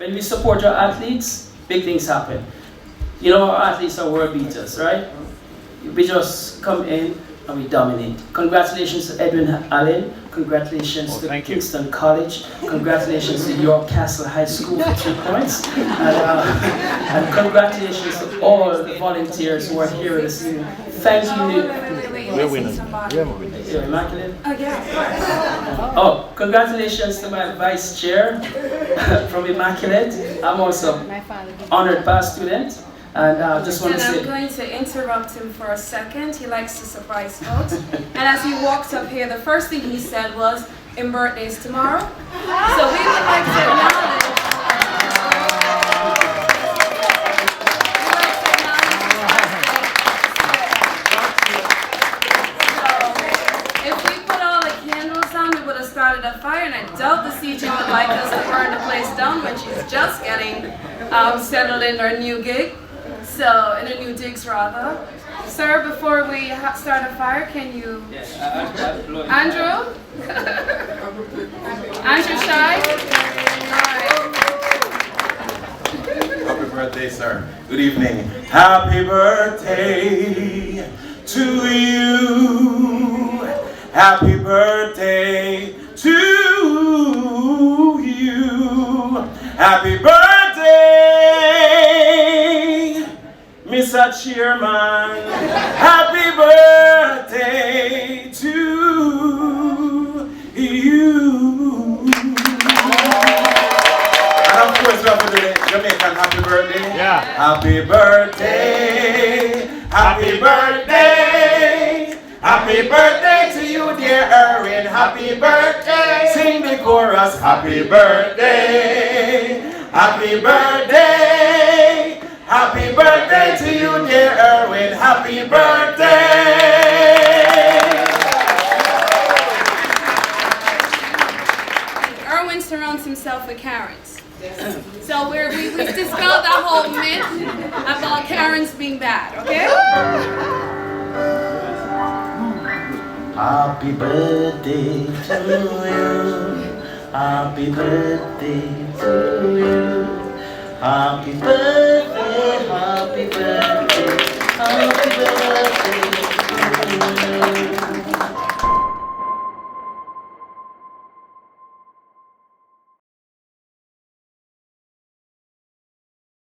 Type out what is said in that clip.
when we support our athletes, big things happen. You know, our athletes are world beaters, right? We just come in and we dominate. Congratulations to Edwin Allen. Congratulations to Kingston College. Congratulations to York Castle High School for 3 points. And congratulations to all the volunteers who are here this evening. Thank you. We're winners. You're immaculate? Oh, yeah. Oh, congratulations to my vice chair from Immaculate. I'm also honored past student. And just want to say, I'm going to interrupt him for a second. He likes to surprise folks. And as he walked up here, the first thing he said was, "In birthday's tomorrow." So we would like to acknowledge. If we put all the candles on, we would have started a fire, and I doubt the CJ would like us to burn the place down when she's just getting settled in her new gig. So, in a new digs rather. Sir, before we start a fire, can you... yes, Andrew? Andrew Shy? Happy birthday, sir. Good evening. Happy birthday to you. Happy birthday to you. Happy birthday, Mr. Chairman. Happy birthday to you. And of course, we have to do the Jamaican happy birthday. Yeah. Happy birthday. Happy birthday. Happy birthday to you, dear Irwine. Happy birthday. Sing the chorus. Happy birthday. Happy birthday. Happy birthday to you, dear Irwine. Happy birthday. Irwine surrounds himself with Karens. So we dispelled that whole myth about Karens being bad, okay? Happy birthday to you. Happy birthday to you. Happy birthday, happy birthday.